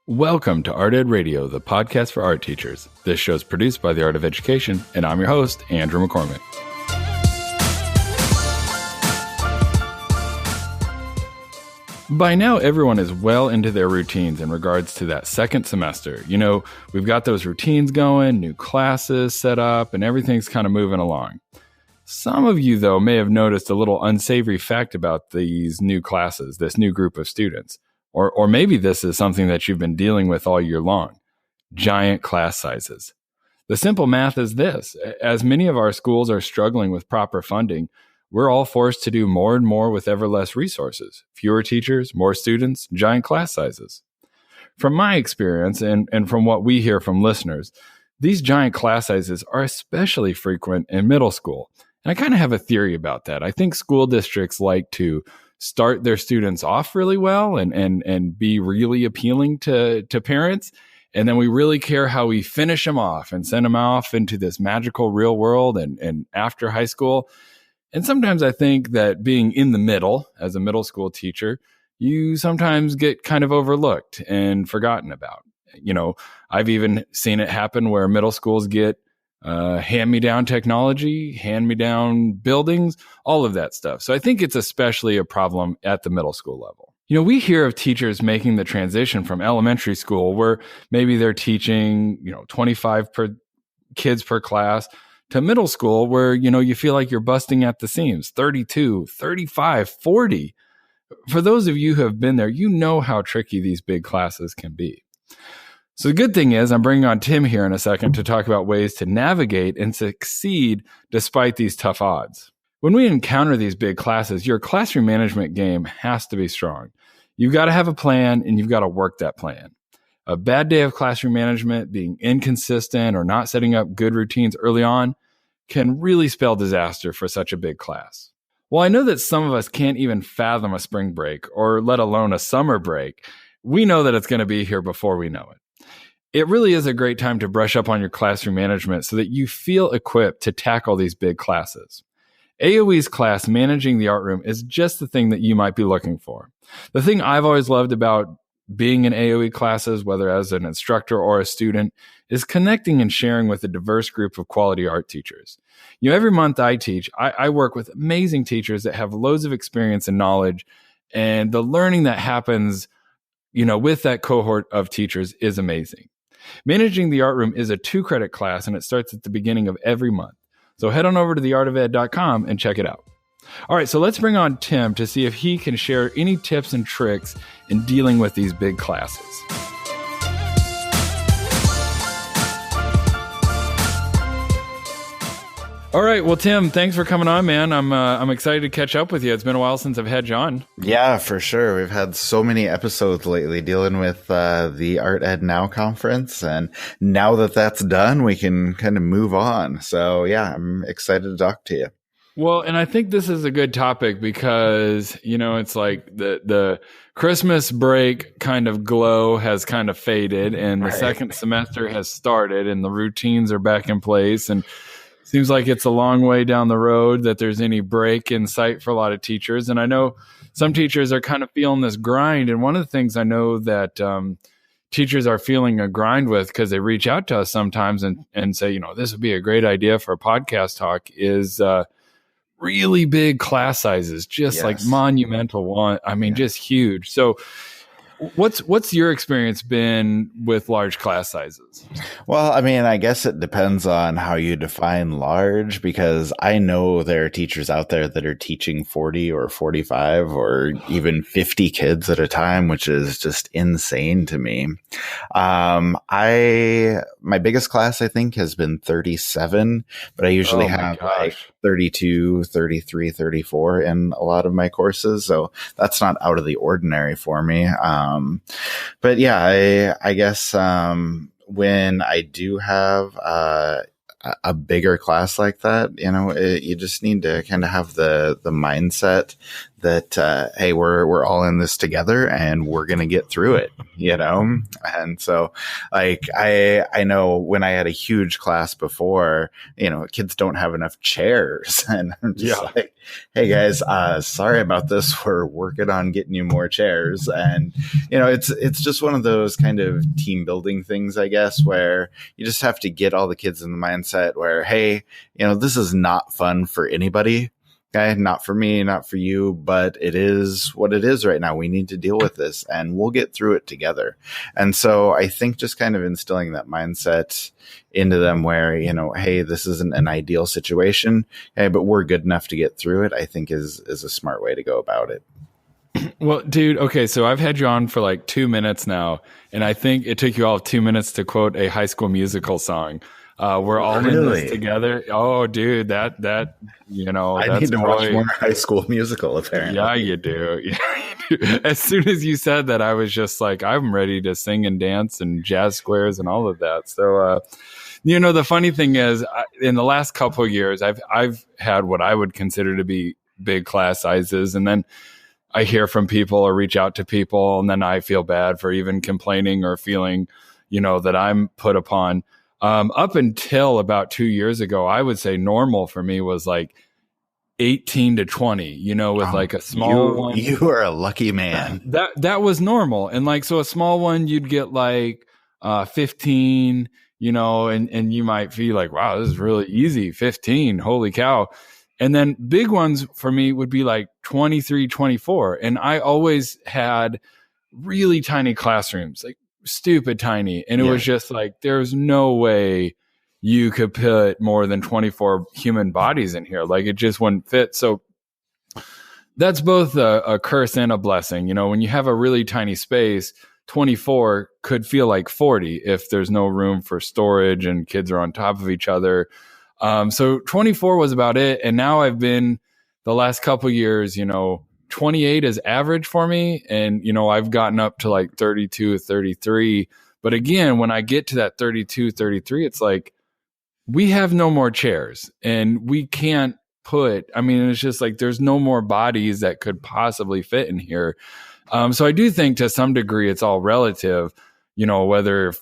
Welcome to Art Ed Radio, the podcast for art teachers. This show is produced by the Art of Education, and I'm your host, Andrew McCormick. By now, everyone is well into their routines in regards to that second semester. You know, we've got those routines going, new classes set up, and everything's kind of moving along. Some of you, though, may have noticed a little unsavory fact about these new classes, this new group of students. Or maybe this is something that you've been dealing with all year long. Giant class sizes. The simple math is this. As many of our schools are struggling with proper funding, we're all forced to do more and more with ever less resources. Fewer teachers, more students, giant class sizes. From my experience and from what we hear from listeners, these giant class sizes are especially frequent in middle school. And I kind of have a theory about that. I think school districts like to start their students off really well and be really appealing to parents. And then we really care how we finish them off and send them off into this magical real world and after high school. And sometimes I think that being in the middle as a middle school teacher, you sometimes get kind of overlooked and forgotten about. You know, I've even seen it happen where middle schools get hand-me-down technology, hand-me-down buildings, all of that stuff. So I think it's especially a problem at the middle school level. You know, we hear of teachers making the transition from elementary school where maybe they're teaching, 25 kids per class to middle school where, you feel like you're busting at the seams, 32, 35, 40. For those of you who have been there, you know how tricky these big classes can be. So the good thing is I'm bringing on Tim here in a second to talk about ways to navigate and succeed despite these tough odds. When we encounter these big classes, your classroom management game has to be strong. You've got to have a plan and you've got to work that plan. A bad day of classroom management, being inconsistent or not setting up good routines early on can really spell disaster for such a big class. Well, I know that some of us can't even fathom a spring break or let alone a summer break. We know that it's going to be here before we know it. It really is a great time to brush up on your classroom management so that you feel equipped to tackle these big classes. AOE's class, Managing the Art Room, is just the thing that you might be looking for. The thing I've always loved about being in AOE classes, whether as an instructor or a student, is connecting and sharing with a diverse group of quality art teachers. Every month I teach, I work with amazing teachers that have loads of experience and knowledge, and the learning that happens, with that cohort of teachers is amazing. Managing the Art Room is a 2-credit class, and it starts at the beginning of every month. So head on over to theartofed.com and check it out. All right, so let's bring on Tim to see if he can share any tips and tricks in dealing with these big classes. All right. Well, Tim, thanks for coming on, man. I'm excited to catch up with you. It's been a while since I've had you on. Yeah, for sure. We've had so many episodes lately dealing with the Art Ed Now conference. And now that that's done, we can kind of move on. So, yeah, I'm excited to talk to you. Well, and I think this is a good topic because, it's like the Christmas break kind of glow has kind of faded and the second semester has started and the routines are back in place. And seems like it's a long way down the road that there's any break in sight for a lot of teachers. And I know some teachers are kind of feeling this grind. And one of the things I know that teachers are feeling a grind with because they reach out to us sometimes and say, this would be a great idea for a podcast talk is really big class sizes, just like monumental one. I mean, just huge. So what's your experience been with large class sizes? Well, I mean, I guess it depends on how you define large, because I know there are teachers out there that are teaching 40 or 45 or even 50 kids at a time, which is just insane to me. My biggest class, I think, has been 37, but I usually have like 32, 33, 34 in a lot of my courses. So that's not out of the ordinary for me. But yeah, I guess when I do have a bigger class like that, you just need to kind of have the mindset hey, we're all in this together and we're going to get through it, And so like, I know when I had a huge class before, kids don't have enough chairs and I'm just like, hey guys, sorry about this. We're working on getting you more chairs. And, it's just one of those kind of team building things, I guess, where you just have to get all the kids in the mindset where, hey, this is not fun for anybody. Okay, not for me, not for you, but it is what it is right now. We need to deal with this and we'll get through it together. And so I think just kind of instilling that mindset into them where, hey, this isn't an ideal situation, hey, but we're good enough to get through it, I think is a smart way to go about it. Well, dude, okay, so I've had you on for like 2 minutes now, and I think it took you all 2 minutes to quote a High School Musical song. We're all in this together. Oh, dude, that I need to watch more High School Musical, apparently. Yeah, you do. Yeah, you do. As soon as you said that, I was just like, I'm ready to sing and dance and jazz squares and all of that. So, the funny thing is, in the last couple of years, I've had what I would consider to be big class sizes, and then I hear from people or reach out to people, and then I feel bad for even complaining or feeling, that I'm put upon. Up until about 2 years ago, I would say normal for me was like 18 to 20, with like a small one. You are a lucky man. That was normal. And like, so a small one, you'd get like 15, and you might feel like, wow, this is really easy. 15, holy cow. And then big ones for me would be like 23, 24. And I always had really tiny classrooms, like stupid tiny. And it was just like, there's no way you could put more than 24 human bodies in here. Like, it just wouldn't fit. So that's both a curse and a blessing. When you have a really tiny space, 24 could feel like 40 if there's no room for storage and kids are on top of each other. So 24 was about it. And now I've been the last couple years, 28 is average for me. And, I've gotten up to like 32, 33. But again, when I get to that 32, 33, it's like, we have no more chairs and we can't it's just like, there's no more bodies that could possibly fit in here. So I do think to some degree it's all relative, whether,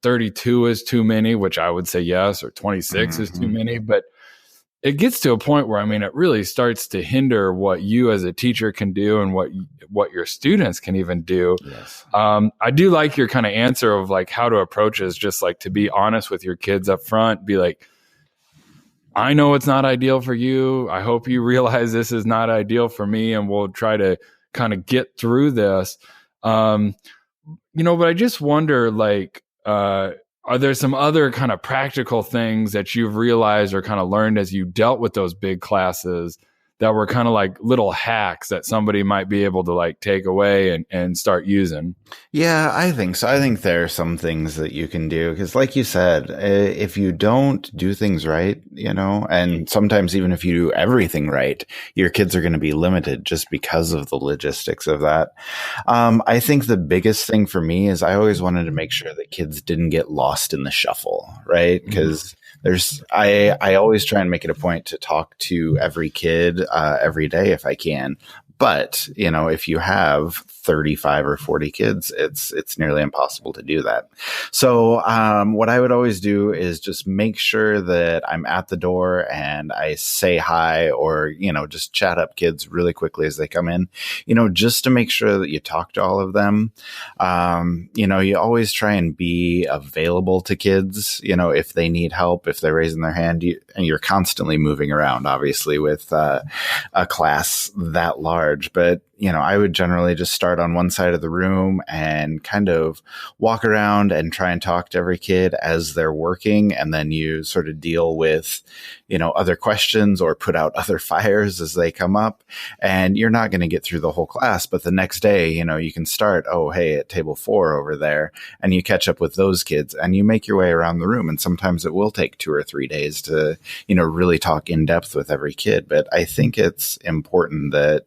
32 is too many, which I would say yes, or 26 is too many, but it gets to a point where, it really starts to hinder what you as a teacher can do and what your students can even do. Yes. I do like your kind of answer of like how to approach is just like to be honest with your kids up front, be like, I know it's not ideal for you. I hope you realize this is not ideal for me, and we'll try to kind of get through this. But I just wonder, like, are there some other kind of practical things that you've realized or kind of learned as you dealt with those big classes that were kind of like little hacks that somebody might be able to like take away and start using? Yeah, I think so. I think there are some things that you can do because, like you said, if you don't do things right, and sometimes even if you do everything right, your kids are going to be limited just because of the logistics of that. I think the biggest thing for me is I always wanted to make sure that kids didn't get lost in the shuffle, right? Because I always try and make it a point to talk to every kid every day if I can. But, if you have 35 or 40 kids, it's nearly impossible to do that. So what I would always do is just make sure that I'm at the door and I say hi or, just chat up kids really quickly as they come in, just to make sure that you talk to all of them. You always try and be available to kids, if they need help, if they're raising their hand, and you're constantly moving around, obviously, with a class that large. But, I would generally just start on one side of the room and kind of walk around and try and talk to every kid as they're working. And then you sort of deal with, other questions or put out other fires as they come up. And you're not going to get through the whole class. But the next day, you can start, oh, hey, at table 4 over there. And you catch up with those kids and you make your way around the room. And sometimes it will take 2 or 3 days to, really talk in depth with every kid. But I think it's important that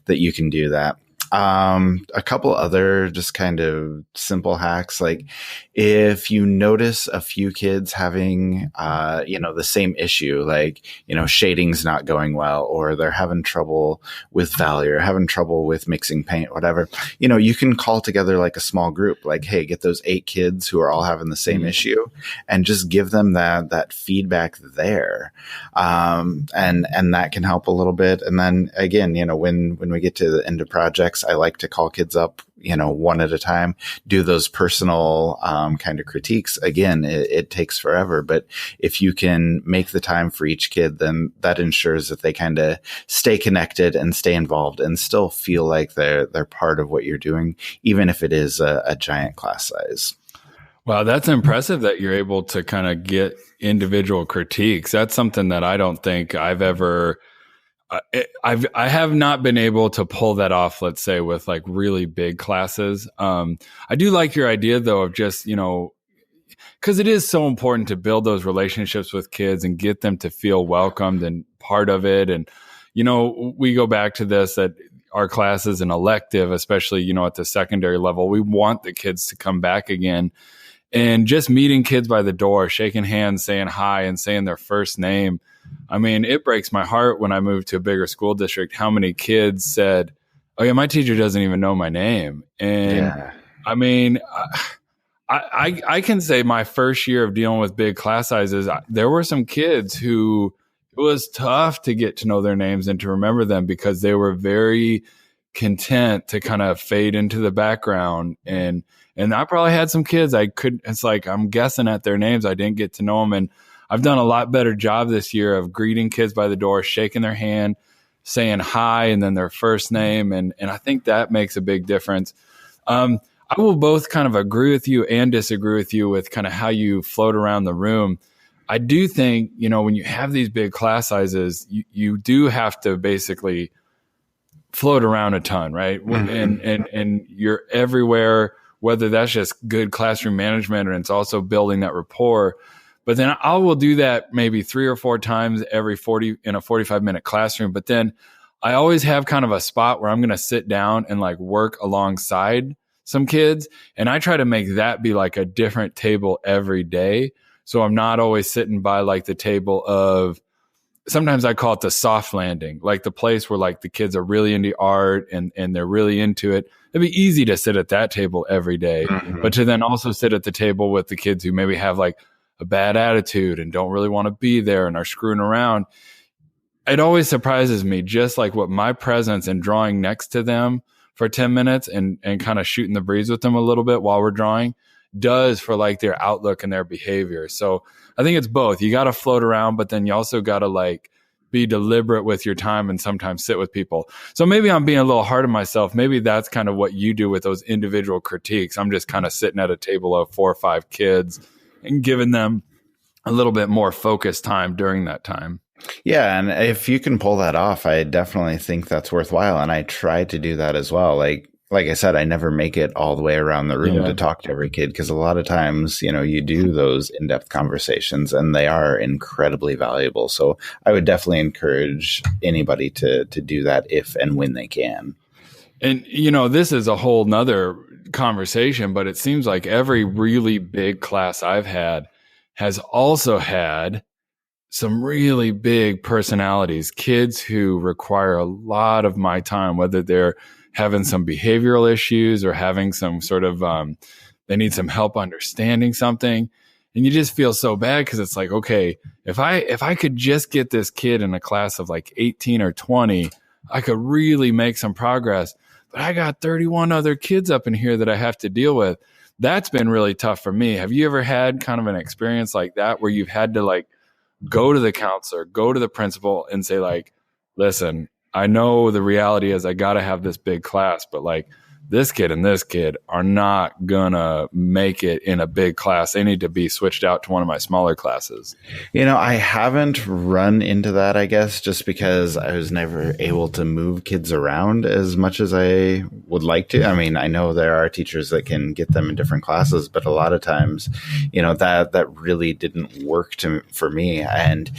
you can do that. A couple other just kind of simple hacks, like if you notice a few kids having, the same issue, like, shading's not going well, or they're having trouble with value or having trouble with mixing paint, whatever, you can call together like a small group, like, hey, get those 8 kids who are all having the same issue and just give them that feedback there. And that can help a little bit. And then again, when we get to the end of projects, I like to call kids up, one at a time, do those personal kind of critiques. Again, it takes forever, but if you can make the time for each kid, then that ensures that they kind of stay connected and stay involved and still feel like they're part of what you're doing, even if it is a giant class size. Wow, that's impressive that you're able to kind of get individual critiques. That's something that I don't think I've ever... I have not been able to pull that off, let's say, with like really big classes. I do like your idea though of just, because it is so important to build those relationships with kids and get them to feel welcomed and part of it. And, we go back to this, that our class is an elective, especially, at the secondary level. We want the kids to come back again. And just meeting kids by the door, shaking hands, saying hi and saying their first name. I mean, it breaks my heart when I moved to a bigger school district, how many kids said, oh yeah, my teacher doesn't even know my name. And I mean, I can say my first year of dealing with big class sizes, there were some kids who it was tough to get to know their names and to remember them because they were very content to kind of fade into the background. And I probably had some kids it's like, I'm guessing at their names. I didn't get to know them. And I've done a lot better job this year of greeting kids by the door, shaking their hand, saying hi, and then their first name. And I think that makes a big difference. I will both kind of agree with you and disagree with you with kind of how you float around the room. I do think, when you have these big class sizes, you do have to basically float around a ton, right? And you're everywhere, whether that's just good classroom management or it's also building that rapport. But then I will do that maybe 3 or 4 times every 45-minute classroom. But then I always have kind of a spot where I'm going to sit down and like work alongside some kids. And I try to make that be like a different table every day. So I'm not always sitting by like the table of, sometimes I call it the soft landing, like the place where like the kids are really into art and they're really into it. It'd be easy to sit at that table every day, but to then also sit at the table with the kids who maybe have like a bad attitude and don't really want to be there and are screwing around. It always surprises me just like what my presence and drawing next to them for 10 minutes and kind of shooting the breeze with them a little bit while we're drawing does for like their outlook and their behavior. So I think it's both. You got to float around, but then you also got to like be deliberate with your time and sometimes sit with people. So maybe I'm being a little hard on myself. Maybe that's kind of what you do with those individual critiques. I'm just kind of sitting at a table of 4 or 5 kids and giving them a little bit more focused time during that time. Yeah. And if you can pull that off, I definitely think that's worthwhile. And I try to do that as well. Like I said, I never make it all the way around the room to talk to every kid because a lot of times, you do those in-depth conversations and they are incredibly valuable. So I would definitely encourage anybody to do that if and when they can. And, this is a whole nother conversation, but it seems like every really big class I've had has also had some really big personalities, kids who require a lot of my time, whether they're having some behavioral issues or having some sort of, they need some help understanding something. And you just feel so bad because it's like, okay, if I could just get this kid in a class of like 18 or 20, I could really make some progress. But I got 31 other kids up in here that I have to deal with. That's been really tough for me. Have you ever had kind of an experience like that where you've had to like go to the counselor, go to the principal and say like, listen, I know the reality is I got to have this big class, but like this kid and this kid are not gonna make it in a big class. They need to be switched out to one of my smaller classes. I haven't run into that, I guess, just because I was never able to move kids around as much as I would like to. I mean, I know there are teachers that can get them in different classes, but a lot of times, that really didn't work for me. And,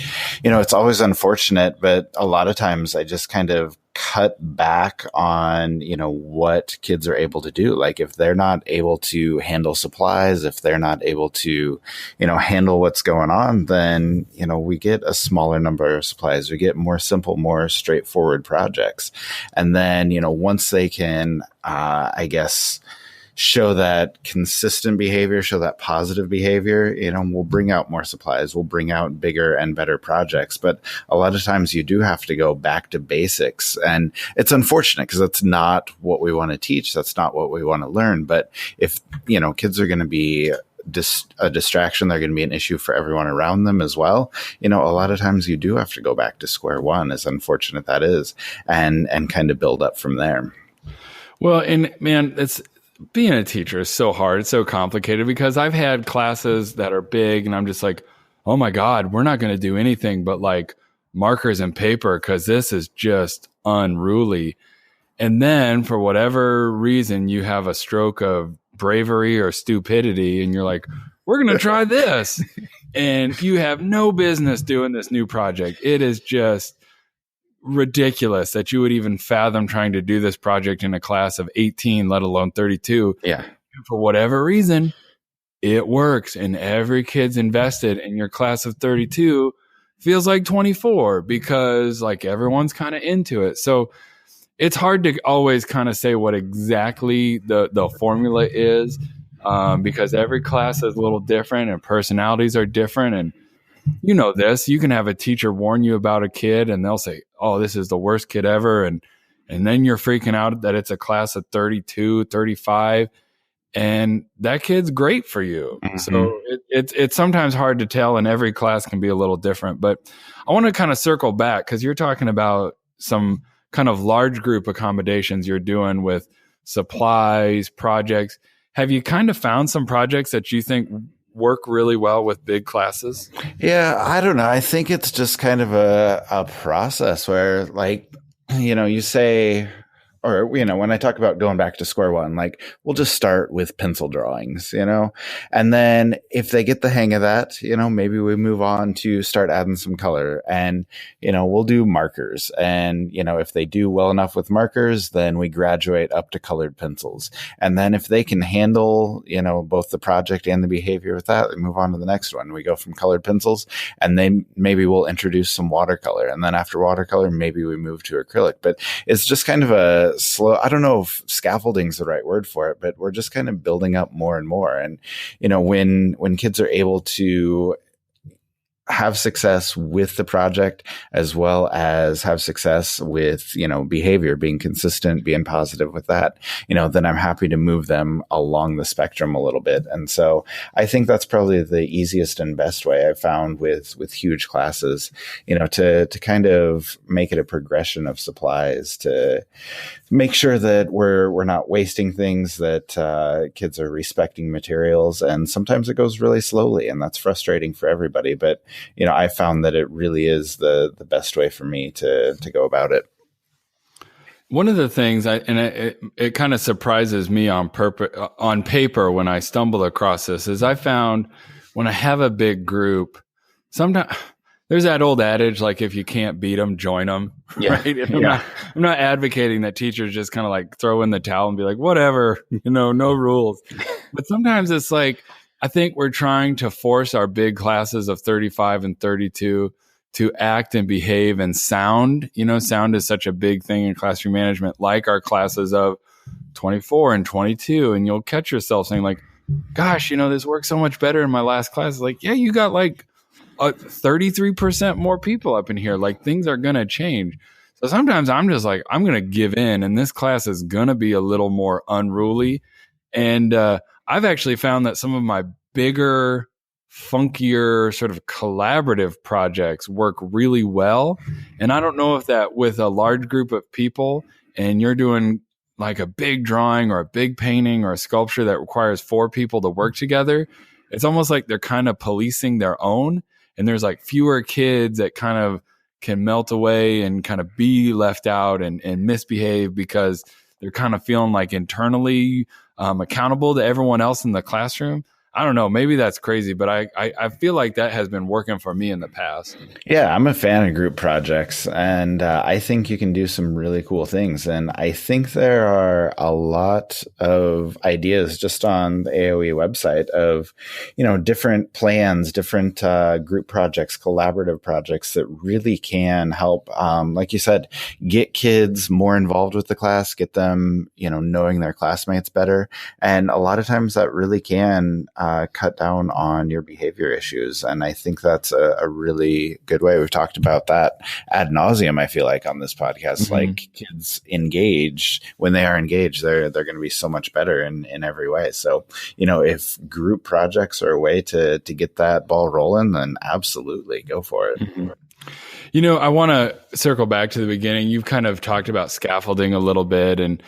it's always unfortunate, but a lot of times I just kind of cut back on, what kids are able to do. Like if they're not able to handle supplies, if they're not able to, handle what's going on, then, we get a smaller number of supplies. We get more simple, more straightforward projects. And then, once they can, show that consistent behavior, show that positive behavior, we'll bring out more supplies, we'll bring out bigger and better projects. But a lot of times you do have to go back to basics. And it's unfortunate because that's not what we want to teach. That's not what we want to learn. But if, kids are going to be a distraction, they're going to be an issue for everyone around them as well. A lot of times you do have to go back to square one, as unfortunate that is, and kind of build up from there. Well, and man, being a teacher is so hard. It's so complicated because I've had classes that are big and I'm just like, oh my God, we're not going to do anything but like markers and paper because this is just unruly. And then for whatever reason, you have a stroke of bravery or stupidity and you're like, we're going to try this. And you have no business doing this new project. It is just ridiculous that you would even fathom trying to do this project in a class of 18, let alone 32. Yeah. For whatever reason, it works. And every kid's invested, and your class of 32 feels like 24 because like everyone's kind of into it. So it's hard to always kind of say what exactly the formula is because every class is a little different and personalities are different. And you know this, you can have a teacher warn you about a kid and they'll say, oh, this is the worst kid ever. And then you're freaking out that it's a class of 32, 35, and that kid's great for you. Mm-hmm. So it's sometimes hard to tell, and every class can be a little different. But I want to kind of circle back because you're talking about some kind of large group accommodations you're doing with supplies, projects. Have you kind of found some projects that you think work really well with big classes? Yeah, I don't know. I think it's just kind of a process where like, you say, or, when I talk about going back to square one, like we'll just start with pencil drawings, and then if they get the hang of that, maybe we move on to start adding some color and, we'll do markers. And, if they do well enough with markers, then we graduate up to colored pencils. And then if they can handle, both the project and the behavior with that, we move on to the next one. We go from colored pencils and maybe we'll introduce some watercolor. And then after watercolor, maybe we move to acrylic. But it's just kind of a slow, I don't know if scaffolding is the right word for it, but we're just kind of building up more and more. And, when kids are able to have success with the project as well as have success with, behavior, being consistent, being positive with that, then I'm happy to move them along the spectrum a little bit. And so I think that's probably the easiest and best way I've found with huge classes, to kind of make it a progression of supplies, to make sure that we're not wasting things, that kids are respecting materials. And sometimes it goes really slowly and that's frustrating for everybody. But I found that it really is the best way for me to go about it. One of the things, it kind of surprises me on paper when I stumble across this, is I found when I have a big group, sometimes there's that old adage, like if you can't beat them, join them, right? And I'm not advocating that teachers just kind of like throw in the towel and be like, whatever, no rules. But sometimes it's like, I think we're trying to force our big classes of 35 and 32 to act and behave and sound. Sound is such a big thing in classroom management, like our classes of 24 and 22. And you'll catch yourself saying like, gosh, this worked so much better in my last class. It's like, yeah, you got like 33% more people up in here. Like things are going to change. So sometimes I'm just like, I'm going to give in, and this class is going to be a little more unruly. And, I've actually found that some of my bigger, funkier, sort of collaborative projects work really well. And I don't know if that with a large group of people and you're doing like a big drawing or a big painting or a sculpture that requires 4 people to work together, it's almost like they're kind of policing their own. And there's like fewer kids that kind of can melt away and kind of be left out and misbehave because they're kind of feeling like internally accountable to everyone else in the classroom. I don't know, maybe that's crazy, but I feel like that has been working for me in the past. Yeah, I'm a fan of group projects, and I think you can do some really cool things. And I think there are a lot of ideas just on the AOE website of, different plans, different group projects, collaborative projects that really can help, like you said, get kids more involved with the class, get them, knowing their classmates better. And a lot of times that really can cut down on your behavior issues. And I think that's a really good way. We've talked about that ad nauseum, I feel like, on this podcast. Like, kids engaged, when they are engaged, they're going to be so much better in every way. So, if group projects are a way to get that ball rolling, then absolutely go for it. I want to circle back to the beginning. You've kind of talked about scaffolding a little bit and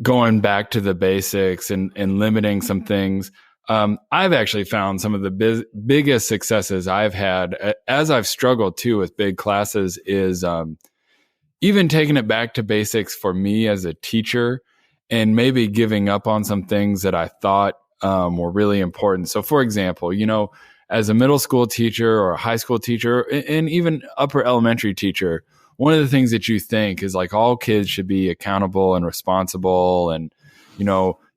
going back to the basics and limiting some things. I've actually found some of the biggest successes I've had as I've struggled too with big classes is even taking it back to basics for me as a teacher and maybe giving up on some things that I thought were really important. So for example, as a middle school teacher or a high school teacher and even upper elementary teacher, one of the things that you think is like all kids should be accountable and responsible. And,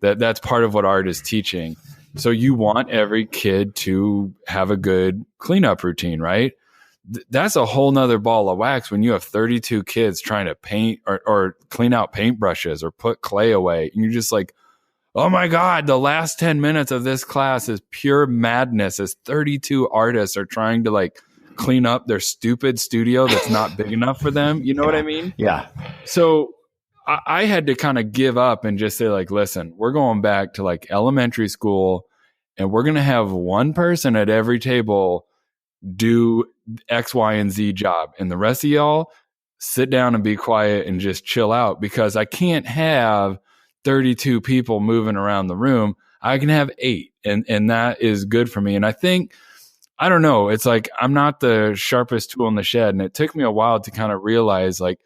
that's part of what art is teaching. So you want every kid to have a good cleanup routine, right? That's a whole nother ball of wax when you have 32 kids trying to paint or clean out paintbrushes or put clay away. And you're just like, oh my God, the last 10 minutes of this class is pure madness as 32 artists are trying to like clean up their stupid studio that's not big enough for them. You know what I mean? Yeah. So I had to kind of give up and just say like, listen, we're going back to like elementary school and we're going to have one person at every table do X, Y, and Z job. And the rest of y'all sit down and be quiet and just chill out because I can't have 32 people moving around the room. I can have 8 and that is good for me. And I think, I don't know, it's like I'm not the sharpest tool in the shed. And it took me a while to kind of realize like,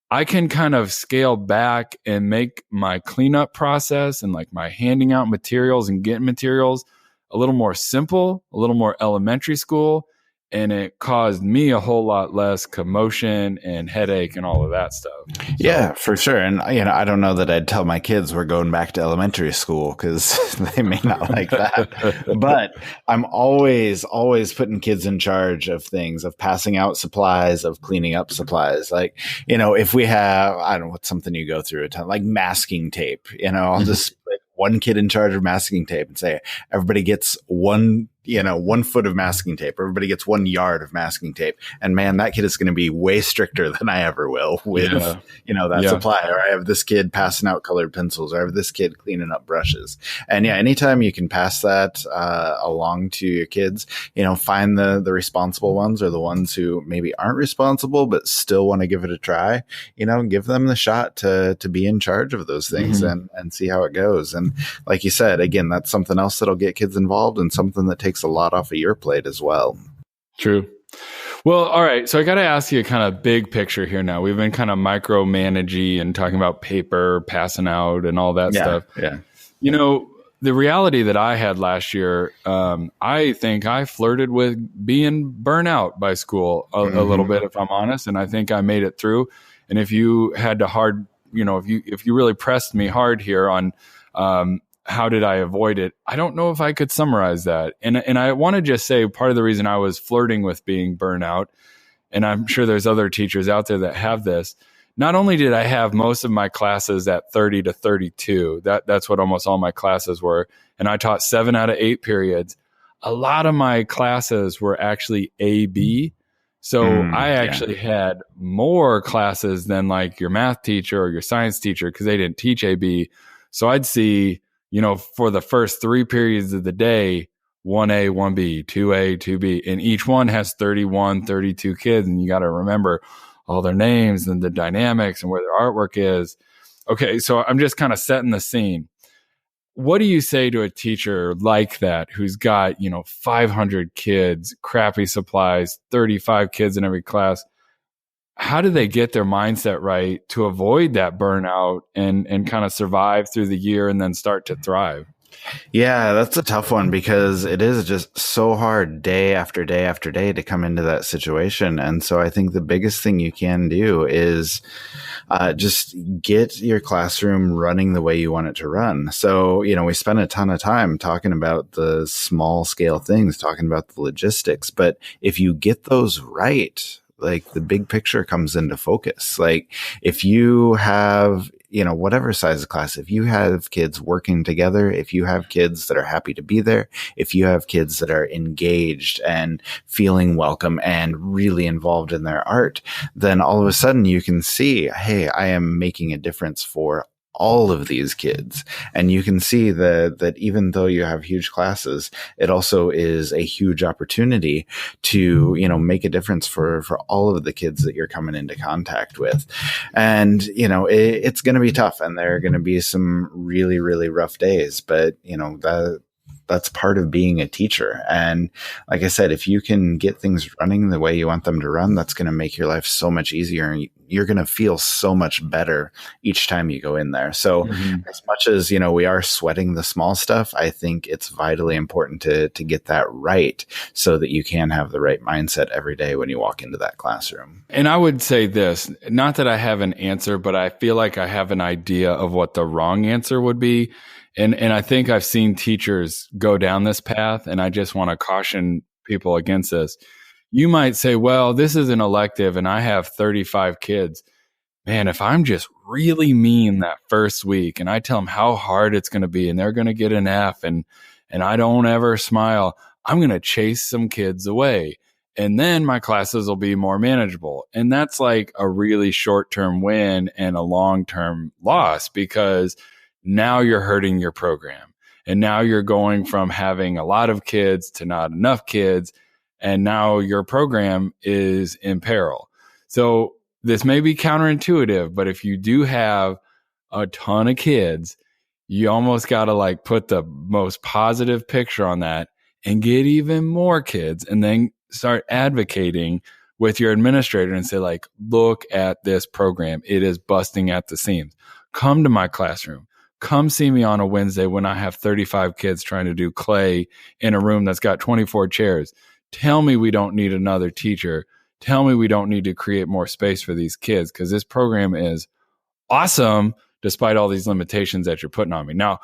I can kind of scale back and make my cleanup process and like my handing out materials and getting materials a little more simple, a little more elementary school. And it caused me a whole lot less commotion and headache and all of that stuff. So, yeah, for sure. And, I don't know that I'd tell my kids we're going back to elementary school because they may not like that. But I'm always putting kids in charge of things, of passing out supplies, of cleaning up supplies. Like, if we have, I don't know, what's something you go through a ton, like masking tape, I'll just put one kid in charge of masking tape and say, everybody gets 1 foot of masking tape. Everybody gets 1 yard of masking tape. And man, that kid is going to be way stricter than I ever will with, that supply. Or I have this kid passing out colored pencils, or I have this kid cleaning up brushes. And anytime you can pass that along to your kids, find the responsible ones or the ones who maybe aren't responsible, but still want to give it a try, give them the shot to be in charge of those things and see how it goes. And like you said, again, that's something else that'll get kids involved and something that takes a lot off of your plate as well. True. Well, all right. So I got to ask you a kind of big picture here now. We've been kind of micromanaging and talking about paper, passing out and all that stuff. Yeah. The reality that I had last year, I think I flirted with being burnout by school a little bit, if I'm honest. And I think I made it through. And if you had to if you really pressed me hard here on, how did I avoid it? I don't know if I could summarize that. And I want to just say part of the reason I was flirting with being burnout, and I'm sure there's other teachers out there that have this. Not only did I have most of my classes at 30 to 32, that's what almost all my classes were. And I taught 7 out of 8 periods. A lot of my classes were actually AB. So I actually had more classes than like your math teacher or your science teacher because they didn't teach AB. So I'd see, for the first 3 periods of the day, 1A, 1B, 2A, 2B, and each one has 31, 32 kids. And you got to remember all their names and the dynamics and where their artwork is. Okay. So I'm just kind of setting the scene. What do you say to a teacher like that who's got, 500 kids, crappy supplies, 35 kids in every class? How do they get their mindset right to avoid that burnout and kind of survive through the year and then start to thrive? Yeah, that's a tough one because it is just so hard day after day after day to come into that situation. And so I think the biggest thing you can do is just get your classroom running the way you want it to run. So, we spend a ton of time talking about the small scale things, talking about the logistics. But if you get those right, like the big picture comes into focus. Like if you have, whatever size of class, if you have kids working together, if you have kids that are happy to be there, if you have kids that are engaged and feeling welcome and really involved in their art, then all of a sudden you can see, hey, I am making a difference for all of these kids. And you can see that even though you have huge classes, it also is a huge opportunity to, make a difference for all of the kids that you're coming into contact with. And, it's going to be tough and there are going to be some really, really rough days, but, that's part of being a teacher. And like I said, if you can get things running the way you want them to run, that's going to make your life so much easier. And you're going to feel so much better each time you go in there. So as much as, we are sweating the small stuff, I think it's vitally important to get that right so that you can have the right mindset every day when you walk into that classroom. And I would say this, not that I have an answer, but I feel like I have an idea of what the wrong answer would be. And I think I've seen teachers go down this path, and I just want to caution people against this. You might say, well, this is an elective and I have 35 kids. Man, if I'm just really mean that first week and I tell them how hard it's going to be and they're going to get an F and I don't ever smile, I'm going to chase some kids away. And then my classes will be more manageable. And that's like a really short-term win and a long-term loss, because now you're hurting your program. And now you're going from having a lot of kids to not enough kids. And now your program is in peril. So this may be counterintuitive, but if you do have a ton of kids, you almost got to like put the most positive picture on that and get even more kids, and then start advocating with your administrator and say, like, look at this program. It is busting at the seams. Come to my classroom. Come see me on a Wednesday when I have 35 kids trying to do clay in a room that's got 24 chairs. Tell me we don't need another teacher. Tell me we don't need to create more space for these kids, because this program is awesome despite all these limitations that you're putting on me. Now,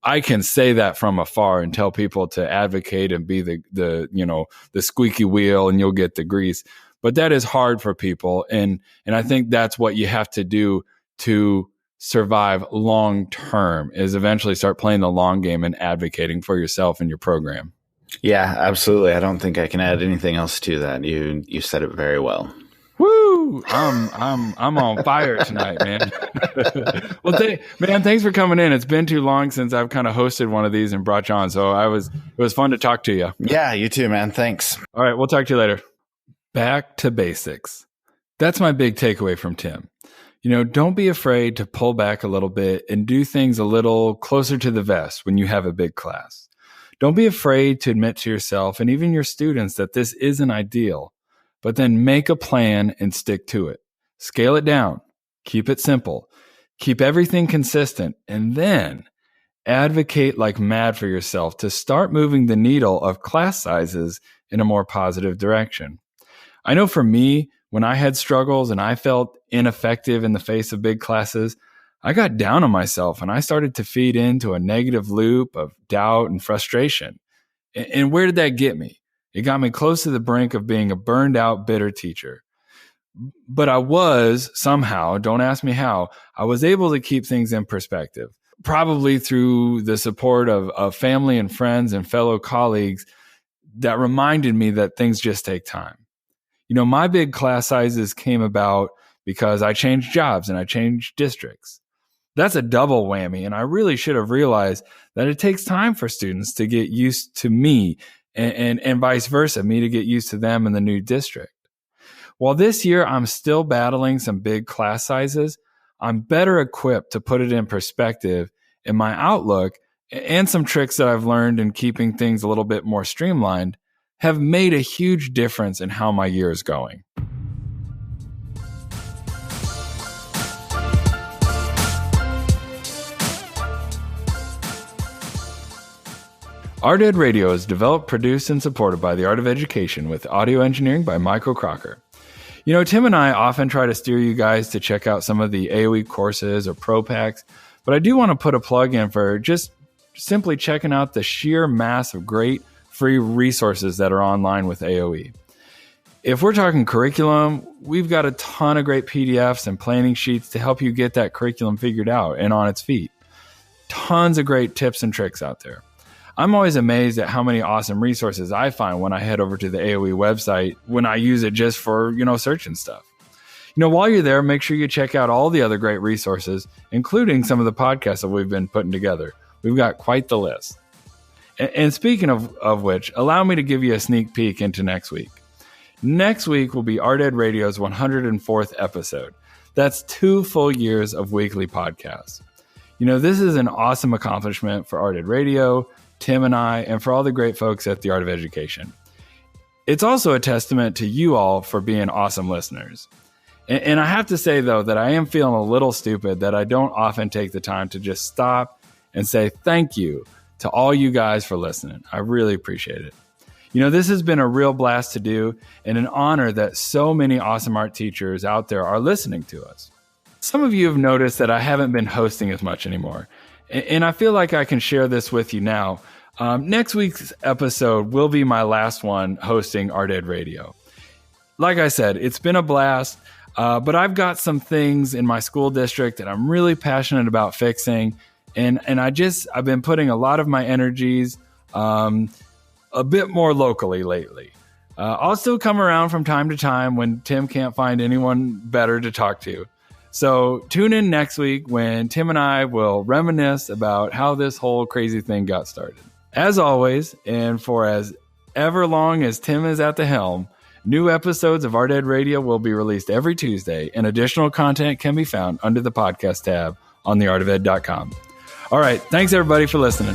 I can say that from afar and tell people to advocate and be the squeaky wheel and you'll get the grease. But that is hard for people. And I think that's what you have to do to survive long term, is eventually start playing the long game and advocating for yourself and your program. Yeah, absolutely. I don't think I can add anything else to that. You said it very well. Woo! I'm on fire tonight, man. Well, thanks for coming in. It's been too long since I've kind of hosted one of these and brought you on. So it was fun to talk to you. Yeah, you too, man. Thanks. All right, we'll talk to you later. Back to basics. That's my big takeaway from Tim. Don't be afraid to pull back a little bit and do things a little closer to the vest when you have a big class. Don't be afraid to admit to yourself and even your students that this isn't ideal, but then make a plan and stick to it. Scale it down. Keep it simple. Keep everything consistent, and then advocate like mad for yourself to start moving the needle of class sizes in a more positive direction. I know for me, when I had struggles and I felt ineffective in the face of big classes, I got down on myself and I started to feed into a negative loop of doubt and frustration. And where did that get me? It got me close to the brink of being a burned out, bitter teacher. But I was somehow, don't ask me how, I was able to keep things in perspective, probably through the support of family and friends and fellow colleagues that reminded me that things just take time. My big class sizes came about because I changed jobs and I changed districts. That's a double whammy, and I really should have realized that it takes time for students to get used to me and vice versa, me to get used to them in the new district. While this year I'm still battling some big class sizes, I'm better equipped to put it in perspective in my outlook, and some tricks that I've learned in keeping things a little bit more streamlined have made a huge difference in how my year is going. Art Ed Radio is developed, produced, and supported by the Art of Education with audio engineering by Michael Crocker. You know, Tim and I often try to steer you guys to check out some of the AOE courses or pro packs, but I do want to put a plug in for just simply checking out the sheer mass of great free resources that are online with AOE. If we're talking curriculum, we've got a ton of great PDFs and planning sheets to help you get that curriculum figured out and on its feet. Tons of great tips and tricks out there. I'm always amazed at how many awesome resources I find when I head over to the AOE website when I use it just for, searching stuff. While you're there, make sure you check out all the other great resources, including some of the podcasts that we've been putting together. We've got quite the list. And speaking of which, allow me to give you a sneak peek into next week. Next week will be Art Ed Radio's 104th episode. That's 2 full years of weekly podcasts. This is an awesome accomplishment for Art Ed Radio, Tim and I, and for all the great folks at the Art of Education. It's also a testament to you all for being awesome listeners. And I have to say, though, that I am feeling a little stupid that I don't often take the time to just stop and say thank you to all you guys for listening. I really appreciate it. This has been a real blast to do and an honor that so many awesome art teachers out there are listening to us. Some of you have noticed that I haven't been hosting as much anymore, and I feel like I can share this with you now. Next week's episode will be my last one hosting Art Ed Radio. Like I said, it's been a blast, but I've got some things in my school district that I'm really passionate about fixing, and I've been putting a lot of my energies a bit more locally lately. I'll still come around from time to time when Tim can't find anyone better to talk to. So tune in next week when Tim and I will reminisce about how this whole crazy thing got started. As always, and for as ever long as Tim is at the helm, new episodes of Art Ed Radio will be released every Tuesday, and additional content can be found under the podcast tab on theartofed.com. All right, thanks everybody for listening.